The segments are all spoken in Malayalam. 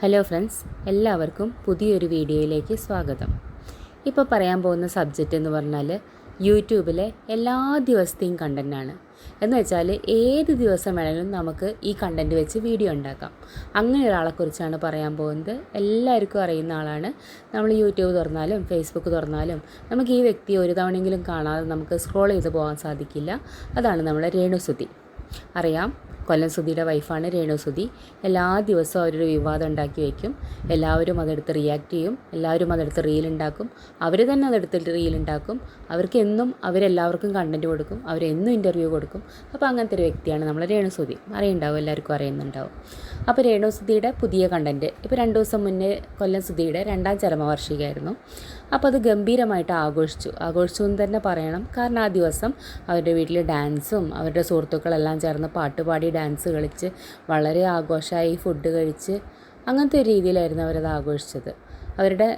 ഹലോ ഫ്രണ്ട്സ്, എല്ലാവർക്കും പുതിയൊരു വീഡിയോയിലേക്ക് സ്വാഗതം. ഇപ്പോൾ പറയാൻ പോകുന്ന സബ്ജക്റ്റ് എന്ന് പറഞ്ഞാൽ യൂട്യൂബിലെ എല്ലാ ദിവസത്തെയും കണ്ടൻറ്റാണ്. എന്ന് വെച്ചാൽ ഏത് ദിവസം വേണമെങ്കിലും നമുക്ക് ഈ കണ്ടൻറ്റ് വെച്ച് വീഡിയോ ഉണ്ടാക്കാം. അങ്ങനെ ഒരാളെക്കുറിച്ചാണ് പറയാൻ പോകുന്നത്. എല്ലാവർക്കും അറിയുന്ന ആളാണ്. നമ്മൾ യൂട്യൂബ് തുറന്നാലും ഫേസ്ബുക്ക് തുറന്നാലും നമുക്ക് ഈ വ്യക്തിയെ ഒരു തവണയെങ്കിലും കാണാതെ നമുക്ക് സ്ക്രോൾ ചെയ്ത് പോകാൻ സാധിക്കില്ല. അതാണ് നമ്മളെ രേണുസുതി. അറിയാം, കൊല്ലം സുധിയുടെ വൈഫാണ് രേണുസുതി. എല്ലാ ദിവസവും അവരൊരു വിവാദം ഉണ്ടാക്കി വയ്ക്കും. എല്ലാവരും അതെടുത്ത് റിയാക്ട് ചെയ്യും, എല്ലാവരും അതെടുത്ത് റീലുണ്ടാക്കും, അവർ തന്നെ അതെടുത്തിട്ട് റീലുണ്ടാക്കും. അവർക്ക് എന്നും അവരെല്ലാവർക്കും കണ്ടൻറ്റ് കൊടുക്കും, അവരെന്നും ഇൻ്റർവ്യൂ കൊടുക്കും. അപ്പോൾ അങ്ങനത്തെ ഒരു വ്യക്തിയാണ് നമ്മളെ രേണുസുതി. അറിയുണ്ടാവും, എല്ലാവർക്കും അറിയുന്നുണ്ടാവും. അപ്പോൾ രേണുസുതിയുടെ പുതിയ കണ്ടൻറ്റ് ഇപ്പോൾ 2 ദിവസം മുന്നേ കൊല്ലം സുധിയുടെ 2ാം ചരമവാർഷികമായിരുന്നു. അപ്പോൾ അത് ഗംഭീരമായിട്ട് ആഘോഷിച്ചു എന്ന് തന്നെ പറയണം. കാരണം ആ ദിവസം അവരുടെ വീട്ടിൽ ഡാൻസും അവരുടെ സുഹൃത്തുക്കളെല്ലാം ചേർന്ന് പാട്ടുപാടി ഡാൻസ് കളിച്ച് വളരെ ആഘോഷമായി ഫുഡ് കഴിച്ച് അങ്ങനത്തെ ഒരു രീതിയിലായിരുന്നു അവരത് ആഘോഷിച്ചത്. അവരുടെ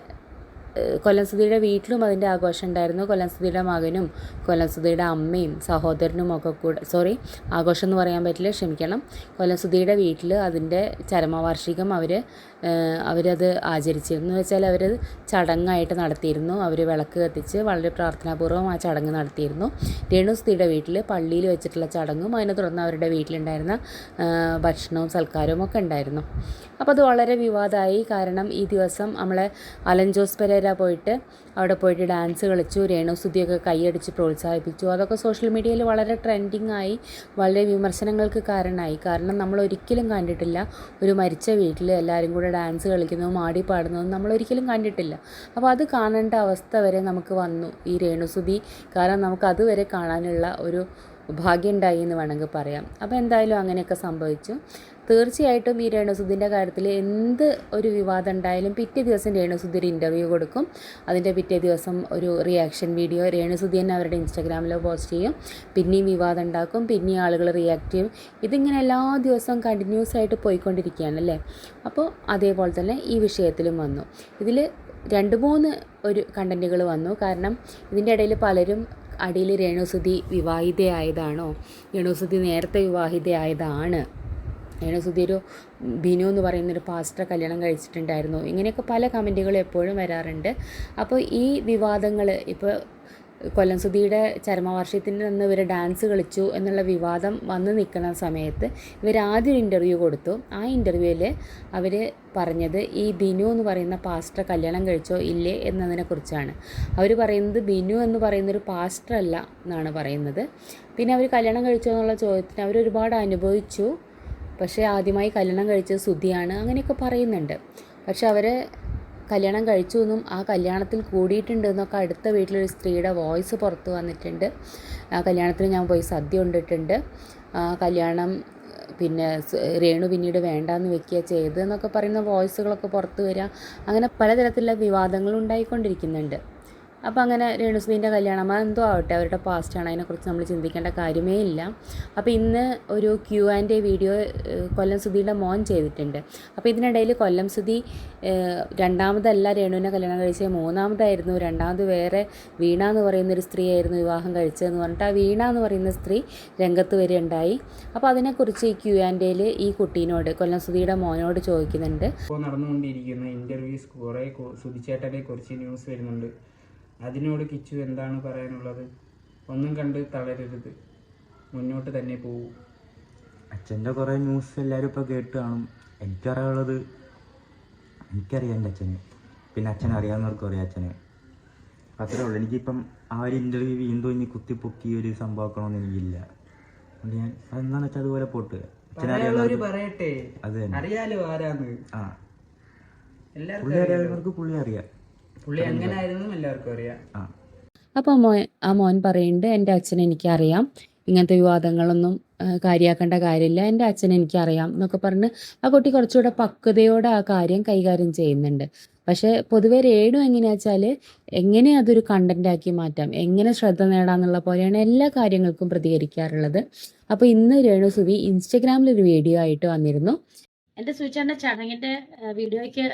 കൊല്ലം സുധിയുടെ വീട്ടിലും അതിൻ്റെ ആഘോഷം ഉണ്ടായിരുന്നു. കൊല്ലം സുധിയുടെ മകനും കൊല്ലം സുധിയുടെ അമ്മയും സഹോദരനും ഒക്കെ കൂടെ, ആഘോഷം എന്ന് പറയാൻ പറ്റില്ല, ക്ഷമിക്കണം. കൊല്ലം സുധിയുടെ വീട്ടിൽ അതിൻ്റെ ചരമവാർഷികം അവരത് ആചരിച്ചിരുന്നു. എന്ന് വെച്ചാൽ അവരത് ചടങ്ങായിട്ട് നടത്തിയിരുന്നു. അവർ വിളക്ക് കത്തിച്ച് വളരെ പ്രാർത്ഥനാപൂർവ്വം ആ ചടങ്ങ് നടത്തിയിരുന്നു. രേണുസുധിയുടെ വീട്ടിൽ പള്ളിയിൽ വെച്ചിട്ടുള്ള ചടങ്ങും അതിനെ തുടർന്ന് അവരുടെ വീട്ടിലുണ്ടായിരുന്ന ഭക്ഷണവും സൽക്കാരവും ഒക്കെ ഉണ്ടായിരുന്നു. അപ്പോൾ അത് വളരെ വിവാദമായി. കാരണം ഈ ദിവസം നമ്മളെ അലൻ ജോസ് പെരേര അവിടെ പോയിട്ട് ഡാൻസ് കളിച്ചു, രേണുസുധിയൊക്കെ കൈയടിച്ച് പ്രോത്സാഹിപ്പിച്ചു. അതൊക്കെ സോഷ്യൽ മീഡിയയിൽ വളരെ ട്രെൻഡിങ് ആയി, വളരെ വിമർശനങ്ങൾക്ക് കാരണമായി. കാരണം നമ്മൾ ഒരിക്കലും കണ്ടിട്ടില്ല ഒരു മരിച്ച വീട്ടിൽ എല്ലാവരും കൂടെ ഡാൻസ് കളിക്കുന്നതും ആടി പാടുന്നതും നമ്മൾ ഒരിക്കലും കണ്ടിട്ടില്ല. അപ്പോൾ അത് കാണേണ്ട അവസ്ഥ വരെ നമുക്ക് വന്നു ഈ രേണുസുധി. കാരണം നമുക്ക് അതുവരെ കാണാനുള്ള ഒരു ഭാഗ്യം ഉണ്ടായി എന്ന് വേണമെങ്കിൽ പറയാം. അപ്പോൾ എന്തായാലും അങ്ങനെയൊക്കെ സംഭവിച്ചു. തീർച്ചയായിട്ടും ഈ രേണുസുധിൻ്റെ കാര്യത്തിൽ എന്ത് ഒരു വിവാദം ഉണ്ടായാലും പിറ്റേ ദിവസം രേണുസുധി ഒരു ഇൻ്റർവ്യൂ കൊടുക്കും. അതിൻ്റെ പിറ്റേ ദിവസം ഒരു റിയാക്ഷൻ വീഡിയോ രേണുസുധി തന്നെ അവരുടെ ഇൻസ്റ്റാഗ്രാമിൽ പോസ്റ്റ് ചെയ്യും. പിന്നെയും വിവാദം ഉണ്ടാക്കും, പിന്നെയും ആളുകൾ റിയാക്ട് ചെയ്യും. ഇതിങ്ങനെ എല്ലാ ദിവസവും കണ്ടിന്യൂസ് ആയിട്ട് പോയിക്കൊണ്ടിരിക്കുകയാണ് അല്ലേ. അപ്പോൾ അതേപോലെ തന്നെ ഈ വിഷയത്തിലും വന്നു. ഇതിൽ 2-3 കണ്ടൻറ്റുകൾ വന്നു. കാരണം ഇതിൻ്റെ ഇടയിൽ പലരും അടിയിൽ രേണുസുധി വിവാഹിതയായതാണോ, രേണുസുധി നേരത്തെ വിവാഹിതയായതാണ്, രേണുസുധി ഒരു ബിനു എന്ന് പറയുന്നൊരു പാസ്റ്ററെ കല്യാണം കഴിച്ചിട്ടുണ്ടായിരുന്നു, ഇങ്ങനെയൊക്കെ പല കമൻറ്റുകളും എപ്പോഴും വരാറുണ്ട്. അപ്പോൾ ഈ വിവാദങ്ങൾ ഇപ്പോൾ കൊല്ലം സുധിയുടെ ചരമവാർഷികത്തിൻ്റെ അന്ന് ഇവർ ഡാൻസ് കളിച്ചു എന്നുള്ള വിവാദം വന്ന് നിൽക്കുന്ന സമയത്ത് ഇവർ ആദ്യം ഇൻ്റർവ്യൂ കൊടുത്തു. ആ ഇൻ്റർവ്യൂവിൽ അവർ പറഞ്ഞത് ഈ ബിനു എന്ന് പറയുന്ന പാസ്റ്റർ കല്യാണം കഴിച്ചോ ഇല്ലേ എന്നതിനെക്കുറിച്ചാണ്. അവർ പറയുന്നത് ബിനു എന്ന് പറയുന്നൊരു പാസ്റ്റർ അല്ല എന്നാണ് പറയുന്നത്. പിന്നെ അവർ കല്യാണം കഴിച്ചോ എന്നുള്ള ചോദ്യത്തിന് അവരൊരുപാട് അനുഭവിച്ചു, പക്ഷേ ആദ്യമായി കല്യാണം കഴിച്ചത് സുധിയാണ്, അങ്ങനെയൊക്കെ പറയുന്നുണ്ട്. പക്ഷെ അവർ കല്യാണം കഴിച്ചു എന്നും ആ കല്യാണത്തിൽ കൂടിയിട്ടുണ്ട് എന്നൊക്കെ അടുത്ത വീട്ടിലൊരു സ്ത്രീയുടെ വോയിസ് പുറത്ത് വന്നിട്ടുണ്ട്. ആ കല്യാണത്തിന് ഞാൻ പോയി സദ്യ ഉണ്ടിട്ടുണ്ട്, കല്യാണം പിന്നെ രേണു പിന്നീട് വേണ്ടാന്ന് വെക്കുക ചെയ്തതെന്നൊക്കെ പറയുന്ന വോയിസുകളൊക്കെ പുറത്ത് വരിക. അങ്ങനെ പലതരത്തിലുള്ള വിവാദങ്ങൾ ഉണ്ടായിക്കൊണ്ടിരിക്കുന്നുണ്ട്. അപ്പോൾ അങ്ങനെ രേണുസുധീൻ്റെ കല്യാണം എന്തോ ആവട്ടെ, അവരുടെ പാസ്റ്റാണ്, അതിനെക്കുറിച്ച് നമ്മൾ ചിന്തിക്കേണ്ട കാര്യമേ ഇല്ല. അപ്പോൾ ഇന്ന് ഒരു Q&A വീഡിയോ കൊല്ലം സുധിയുടെ മോൻ ചെയ്തിട്ടുണ്ട്. അപ്പോൾ ഇതിനിടയിൽ കൊല്ലം സുധി രണ്ടാമതല്ല രേണുവിനെ കല്യാണം കഴിച്ചത്, 3ാമതായിരുന്നു. 2ാമത് വേറെ വീണ എന്ന് പറയുന്നൊരു സ്ത്രീയായിരുന്നു വിവാഹം കഴിച്ചതെന്ന് പറഞ്ഞിട്ട് ആ വീണ എന്ന് പറയുന്ന സ്ത്രീ രംഗത്ത് വരികയുണ്ടായി. അപ്പോൾ അതിനെക്കുറിച്ച് ഈ Q&Aയിൽ ഈ കുട്ടീനോട്, കൊല്ലം സുധിയുടെ മോനോട് ചോദിക്കുന്നുണ്ട്. ഇപ്പോൾ നടന്നുകൊണ്ടിരിക്കുന്ന ഇൻ്റർവ്യൂസ് കുറേ സുധിച്ചേട്ടനെ കുറിച്ച് ന്യൂസ് വരുന്നുണ്ട്. അതിനോട് കിച്ചു എന്താണ് പറയാനുള്ളത്? ഒന്നും കണ്ട് തളരരുത്, മുന്നോട്ട് തന്നെ പോകൂ. അച്ഛൻ്റെ കുറേ ന്യൂസ് എല്ലാവരും ഇപ്പോൾ കേട്ട് കാണും. എനിക്കറിയാനുള്ളത് എനിക്കറിയാം എൻ്റെ അച്ഛന്, പിന്നെ അച്ഛനെ അറിയാവുന്നവർക്കും അറിയാം അച്ഛനെ. അത്രേ ഉള്ളൂ. എനിക്കിപ്പം ആ ഒരു ഇൻ്റർവ്യൂ വീണ്ടും ഇനി കുത്തിപ്പൊക്കി ഒരു സംഭവമാക്കണമെന്ന് എനിക്കില്ല. അതുകൊണ്ട് ഞാൻ അതെന്താണെന്ന് വെച്ചാൽ അതുപോലെ പോട്ട് അച്ഛനറിയാവുന്നവർ പറയട്ടെ, അത് തന്നെ അറിയാലോ ആരാന്ന്. പുള്ളി അറിയാവുന്നവർക്ക് പുള്ളി അറിയാം, പുള്ളി എങ്ങനെ ആയിരുന്നു എല്ലാവർക്കും അറിയാം. അപ്പോൾ ആ മോൻ പറയുന്നുണ്ട്, എൻ്റെ അച്ഛനെ എനിക്കറിയാം, ഇങ്ങനത്തെ വിവാദങ്ങളൊന്നും കാര്യമാക്കേണ്ട കാര്യമില്ല, എൻ്റെ അച്ഛനെ എനിക്കറിയാം എന്നൊക്കെ പറഞ്ഞ് ആ കുട്ടി കുറച്ചുകൂടെ പക്വതയോടെ ആ കാര്യം കൈകാര്യം ചെയ്യുന്നുണ്ട്. പക്ഷേ പൊതുവെ രേണു എങ്ങനെയാ വെച്ചാൽ എങ്ങനെ അതൊരു കണ്ടൻറ്റാക്കി മാറ്റാം, എങ്ങനെ ശ്രദ്ധ നേടാമെന്നുള്ള പോലെയാണ് എല്ലാ കാര്യങ്ങൾക്കും പ്രതികരിക്കാറുള്ളത്. അപ്പോൾ ഇന്ന് രേണുസുധി ഇൻസ്റ്റഗ്രാമിലൊരു വീഡിയോ ആയിട്ട് വന്നിരുന്നു. എന്റെ സുചേട്ടന്റെ ചടങ്ങിന്റെ വീഡിയോയ്ക്ക്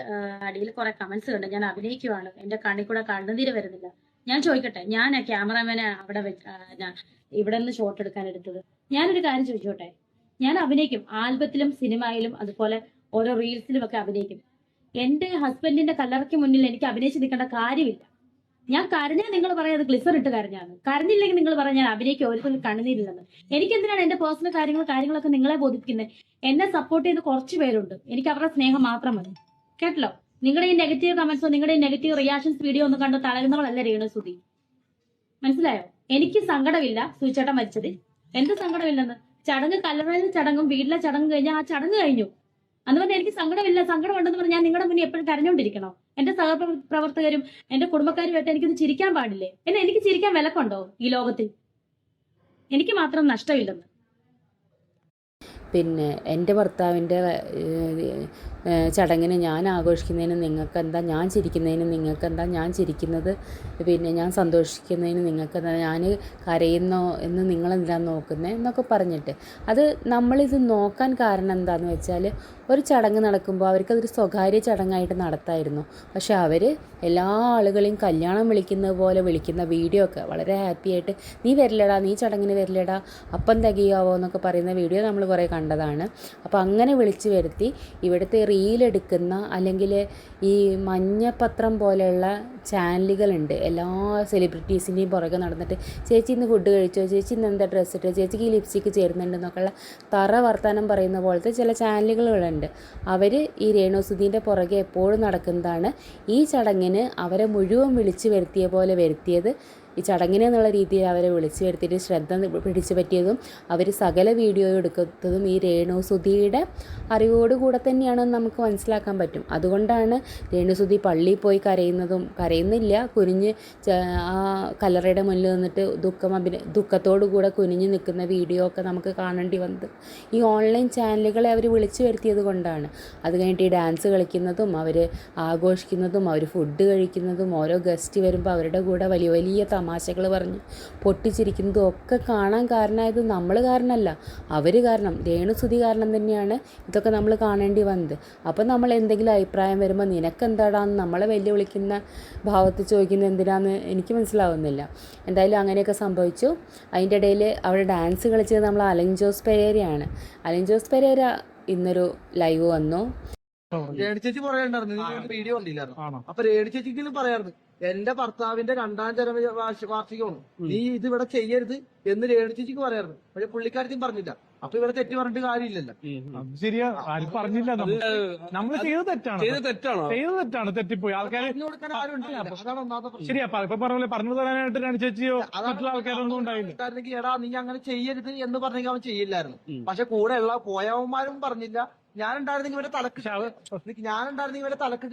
അടിയിൽ കുറെ കമന്റ്സ് കണ്ട്. ഞാൻ അഭിനയിക്കുവാണ്, എന്റെ കണ്ണിൽ കൂടെ കണ്ണുനീര് വരുന്നില്ല. ഞാൻ ചോദിക്കട്ടെ, ഞാൻ ക്യാമറമാനെ അവിടെ ഇവിടെ നിന്ന് ഷോട്ട് എടുക്കാൻ എടുത്തത്? ഞാനൊരു കാര്യം ചോദിച്ചോട്ടെ, ഞാൻ അഭിനയിക്കും, ആൽബത്തിലും സിനിമയിലും അതുപോലെ ഓരോ റീൽസിലും ഒക്കെ അഭിനയിക്കും. എന്റെ ഹസ്ബൻഡിന്റെ കല്ലറയ്ക്ക് മുന്നിൽ എനിക്ക് അഭിനയിച്ച് നിൽക്കേണ്ട കാര്യമില്ല. ഞാൻ കരഞ്ഞാൽ നിങ്ങൾ പറയാം അത് ഗ്ലിസർ ഇട്ട് കരഞ്ഞാന്ന്, കരഞ്ഞില്ലെങ്കിൽ നിങ്ങൾ പറയാം ഞാൻ അഭിനയിക്കും ഓരോരുത്തരും കണ്ണുനീരില്ലെന്ന്. എനിക്ക് എന്തിനാണ് എന്റെ പേഴ്സണൽ കാര്യങ്ങളൊക്കെ നിങ്ങളെ ബോധിപ്പിക്കുന്നത്? എന്നെ സപ്പോർട്ട് ചെയ്ത് കുറച്ച് പേരുണ്ട്, എനിക്ക് അവരുടെ സ്നേഹം മാത്രം മതി. കേട്ടല്ലോ? നിങ്ങളുടെ ഈ നെഗറ്റീവ് കമന്റ്സോ നിങ്ങളുടെ ഈ നെഗറ്റീവ് റിയാക്ഷൻസ് വീഡിയോ ഒന്നും കണ്ട് തളരുന്നവളല്ല രേണുസുതി. മനസ്സിലായോ? എനിക്ക് സങ്കടമില്ല സുചേട്ടൻ മരിച്ചത്, എന്ത് സങ്കടമില്ലെന്ന്. ചടങ്ങ് കല്ലറയിൽ ചടങ്ങും വീട്ടിലെ ചടങ്ങും കഴിഞ്ഞാൽ ആ ചടങ്ങ് കഴിഞ്ഞു. അന്ന് പറഞ്ഞാൽ എനിക്ക് സങ്കടമില്ല, സങ്കടമുണ്ടെന്ന് പറഞ്ഞാൽ ഞാൻ നിങ്ങളുടെ മുന്നിൽ എപ്പോഴും കരഞ്ഞുകൊണ്ടിരിക്കണോ? എന്റെ സഹപ്രവർത്തകരും എന്റെ കുടുംബക്കാരുമായിട്ട് എനിക്കൊന്ന് ചിരിക്കാൻ പാടില്ലേ? എനിക്ക് ചിരിക്കാൻ വിലക്കുണ്ടോ ഈ ലോകത്തിൽ? എനിക്ക് മാത്രം നഷ്ടമില്ലെന്ന്. പിന്നെ എൻ്റെ ഭർത്താവിൻ്റെ ചടങ്ങിന് ഞാൻ ആഘോഷിക്കുന്നതിന് നിങ്ങൾക്കെന്താ, ഞാൻ ചിരിക്കുന്നതിന് നിങ്ങൾക്കെന്താ, ഞാൻ ചിരിക്കുന്നത് പിന്നെ ഞാൻ സന്തോഷിക്കുന്നതിന് നിങ്ങൾക്കെന്താ, ഞാൻ കരയുന്നോ എന്ന് നിങ്ങളെന്താണ് നോക്കുന്നത് എന്നൊക്കെ പറഞ്ഞിട്ട്. അത് നമ്മളിത് നോക്കാൻ കാരണം എന്താണെന്ന് വെച്ചാൽ ഒരു ചടങ്ങ് നടക്കുമ്പോൾ അവർക്കതൊരു സ്വകാര്യ ചടങ്ങായിട്ട് നടത്തായിരുന്നു. പക്ഷെ അവർ എല്ലാ ആളുകളെയും കല്യാണം വിളിക്കുന്നത് പോലെ വിളിക്കുന്ന വീഡിയോ ഒക്കെ വളരെ ഹാപ്പി ആയിട്ട്, നീ വരില്ലടാ, നീ ചടങ്ങിന് വരില്ലടാ, അപ്പം തികയാവോ എന്നൊക്കെ പറയുന്ന വീഡിയോ നമ്മൾ കുറേ കണ്ടതാണ്. അപ്പോൾ അങ്ങനെ വിളിച്ചു വരുത്തി ഇവിടുത്തെ റീലെടുക്കുന്ന അല്ലെങ്കിൽ ഈ മഞ്ഞപ്പത്രം പോലെയുള്ള ചാനലുകളുണ്ട്, എല്ലാ സെലിബ്രിറ്റീസിൻ്റെയും പുറകെ നടന്നിട്ട് ചേച്ചി ഇന്ന് ഫുഡ് കഴിച്ചോ, ചേച്ചി ഇന്ന് എന്താ ഡ്രസ്സ് ഇട്ടോ, ചേച്ചിക്ക് ഈ ലിപ്സ്റ്റിക്ക് ചേരുന്നുണ്ടെന്നൊക്കെയുള്ള തറ വർത്താനം പറയുന്ന പോലത്തെ ചില ചാനലുകളുണ്ട്. അവർ ഈ രേണുസുധീൻ്റെ പുറകെ എപ്പോഴും നടക്കുന്നതാണ്. ഈ ചടങ്ങിന് അവരെ മുഴുവൻ വിളിച്ചു വരുത്തിയ പോലെ വരുത്തിയത്, ഈ ചടങ്ങിന് എന്നുള്ള രീതിയിൽ അവരെ വിളിച്ചു വരുത്തിയിട്ട് ശ്രദ്ധ പിടിച്ചു പറ്റിയതും അവർ സകല വീഡിയോ എടുക്കുന്നതും ഈ രേണുസുധിയുടെ അറിവോടുകൂടെ തന്നെയാണെന്ന് നമുക്ക് മനസ്സിലാക്കാൻ പറ്റും. അതുകൊണ്ടാണ് രേണുസുധി പള്ളിയിൽ പോയി കരയുന്നില്ല, കുനിഞ്ഞ് ആ കല്ലറയുടെ മുന്നിൽ നിന്നിട്ട് ദുഃഖത്തോടു കൂടെ കുനിഞ്ഞ് നിൽക്കുന്ന വീഡിയോ ഒക്കെ നമുക്ക് കാണേണ്ടി വന്നത് ഈ ഓൺലൈൻ ചാനലുകളെ അവർ വിളിച്ചു വരുത്തിയത് കൊണ്ടാണ്. അത് കഴിഞ്ഞിട്ട് ഈ ഡാൻസ് കളിക്കുന്നതും അവർ ആഘോഷിക്കുന്നതും അവർ ഫുഡ് കഴിക്കുന്നതും ഓരോ ഗസ്റ്റ് വരുമ്പോൾ അവരുടെ കൂടെ വലിയ വലിയ തമാശകൾ പറഞ്ഞ് പൊട്ടിച്ചിരിക്കുന്നതും ഒക്കെ കാണാൻ കാരണമായത് നമ്മൾ കാരണമല്ല, അവർ കാരണം, രേണുസുധി കാരണം തന്നെയാണ് ഇതൊക്കെ നമ്മൾ കാണേണ്ടി വന്നത്. അപ്പം നമ്മൾ എന്തെങ്കിലും അഭിപ്രായം വരുമ്പോൾ നിനക്കെന്താടാന്ന് നമ്മളെ വെല്ലുവിളിക്കുന്ന ഭാവത്തിൽ ചോദിക്കുന്നത് എന്തിനാന്ന് എനിക്ക് മനസ്സിലാവുന്നില്ല. എന്തായാലും അങ്ങനെയൊക്കെ സംഭവിച്ചു. അതിൻ്റെ ഇടയിൽ അവിടെ ഡാൻസ് കളിച്ചത് നമ്മൾ അലൻ ജോസ് പെരേരയാണ്. അലൻ ജോസ് പെരേര ഇന്നൊരു ലൈവ് വന്നു. രേണു ചേച്ചി പറയണ്ടായിരുന്നു, വീഡിയോ കണ്ടില്ലായിരുന്നു. അപ്പൊ രേണു ചേച്ചിക്കും പറയാറുണ്ട് എന്റെ ഭർത്താവിന്റെ 2ാം വാർഷികമാണ്, നീ ഇത് ഇവിടെ ചെയ്യരുത് എന്ന് രേണു ചേച്ചിക്ക് പറയാറുണ്ട്. പക്ഷെ പുള്ളിക്കാരത്തിയും പറഞ്ഞില്ല. അപ്പൊ ഇവിടെ തെറ്റ് പറഞ്ഞിട്ട് കാര്യമില്ലല്ലോ. ശരിയാ, ആരും പറഞ്ഞില്ല. നമ്മൾ ചെയ്തത് തെറ്റാണ്, തെറ്റിപ്പോയി. ആൾക്കാരെ ശരിയാ ഇപ്പൊ പറഞ്ഞ പറഞ്ഞു തരാനായിട്ട് രേണു ചേച്ചിയോ മറ്റുള്ള ആൾക്കാരൊന്നും ഉണ്ടായില്ല. എടാ നീ അങ്ങനെ ചെയ്യരുത് എന്ന് പറഞ്ഞെങ്കിൽ അവൻ ചെയ്യില്ലായിരുന്നു. പക്ഷെ കൂടെ ഉള്ള പോയവന്മാരും പറഞ്ഞില്ല. ഞാനുണ്ടായിരുന്നെങ്കിൽ ഇവരെ തലക്കിട്ട്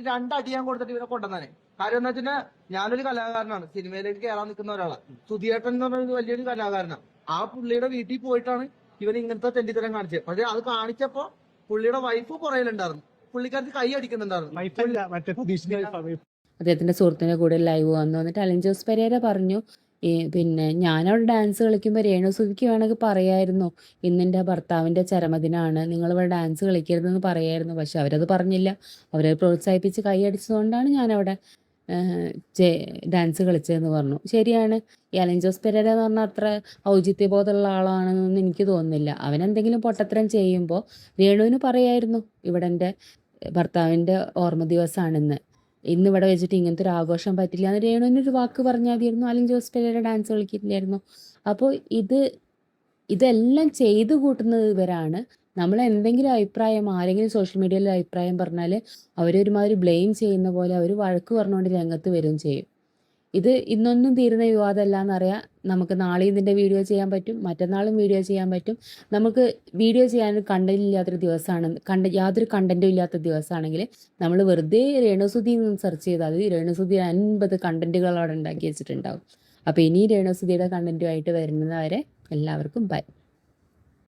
2 അടി ഞാൻ കൊടുത്തിട്ട് ഇവരെ കൊണ്ടുവന്നാനെ. കാര്യം എന്താ വെച്ചാൽ ഞാനൊരു കലാകാരനാണ്, സിനിമയിലേക്ക് കയറാൻ നിൽക്കുന്ന ഒരാളാണ്. സുധിയേട്ടൻ എന്ന് പറഞ്ഞ വലിയൊരു കലാകാരനാണ്. ആ പുള്ളിയുടെ വീട്ടിൽ പോയിട്ടാണ് ഇവൻ ഇങ്ങനത്തെ തെണ്ടിത്തരം കാണിച്ചത്. പക്ഷെ അത് കാണിച്ചപ്പോ പുള്ളിയുടെ വൈഫ് പുറയിലുണ്ടായിരുന്നു, പുള്ളിക്കാർക്ക് കൈ അടിക്കുന്നുണ്ടായിരുന്നു. അദ്ദേഹത്തിൻ്റെ സുഹൃത്തിൻ്റെ കൂടെ ലൈവ് വന്നിട്ട് അലൻ ജോസ് പെരേര പറഞ്ഞു, പിന്നെ ഞാനവിടെ ഡാൻസ് കളിക്കുമ്പോൾ രേണുസുധിക്ക് വേണമെങ്കിൽ പറയായിരുന്നു ഇന്നെൻ്റെ ഭർത്താവിൻ്റെ ചരമദിനമാണ്, നിങ്ങളിവിടെ ഡാൻസ് കളിക്കരുതെന്ന് പറയായിരുന്നു. പക്ഷെ അവരത് പറഞ്ഞില്ല. അവരെ പ്രോത്സാഹിപ്പിച്ച് കൈയടിച്ചതുകൊണ്ടാണ് ഞാനവിടെ ഡാൻസ് കളിച്ചതെന്ന് പറഞ്ഞു. ശരിയാണ്, ഈ അലൻ ജോസ് പെരേര എന്ന് പറഞ്ഞാൽ അത്ര ഔചിത്യബോധമുള്ള ആളാണെന്നൊന്നും എനിക്ക് തോന്നുന്നില്ല. അവനെന്തെങ്കിലും പൊട്ടത്തരം ചെയ്യുമ്പോൾ രേണുവിന് പറയായിരുന്നു ഇവിടെ എൻ്റെ ഭർത്താവിൻ്റെ ഓർമ്മ ദിവസമാണെന്ന്, ഇന്നിവിടെ വെച്ചിട്ട് ഇങ്ങനത്തെ ഒരു ആഘോഷം പറ്റില്ല എന്ന് രേണുവിനൊരു വാക്ക് പറഞ്ഞാൽ മതിയായിരുന്നു. അലൻ ജോസ് പെരേര ഡാൻസ് കളിക്കില്ലായിരുന്നു. അപ്പോൾ ഇതെല്ലാം ചെയ്തു കൂട്ടുന്നത് ഇവരാണ്. നമ്മൾ എന്തെങ്കിലും അഭിപ്രായം ആരെങ്കിലും സോഷ്യൽ മീഡിയയിൽ അഭിപ്രായം പറഞ്ഞാൽ അവരൊരുമാതിരി ബ്ലെയിം ചെയ്യുന്ന പോലെ അവർ വഴക്ക് പറഞ്ഞുകൊണ്ട് രംഗത്ത് വരികയും ചെയ്യും. ഇത് ഇന്നൊന്നും തീരുന്ന വിവാദമല്ല എന്നറിയാം. നമുക്ക് നാളെയും ഇതിൻ്റെ വീഡിയോ ചെയ്യാൻ പറ്റും, മറ്റന്നാളും വീഡിയോ ചെയ്യാൻ പറ്റും. നമുക്ക് വീഡിയോ ചെയ്യാൻ കണ്ടന്റില്ലാത്തൊരു ദിവസമാണ്, യാതൊരു കണ്ടന്റും ഇല്ലാത്ത ദിവസമാണെങ്കിൽ നമ്മൾ വെറുതെ രേണുസുധി സെർച്ച് ചെയ്താൽ രേണുസുധി 50 കണ്ടന്റുകൾ അവിടെ ഉണ്ടാക്കി വെച്ചിട്ടുണ്ടാവും. അപ്പോൾ ഇനി രേണുസുധിയുടെ കണ്ടന്റുമായിട്ട് വരുന്നത് വരെ എല്ലാവർക്കും ബൈ.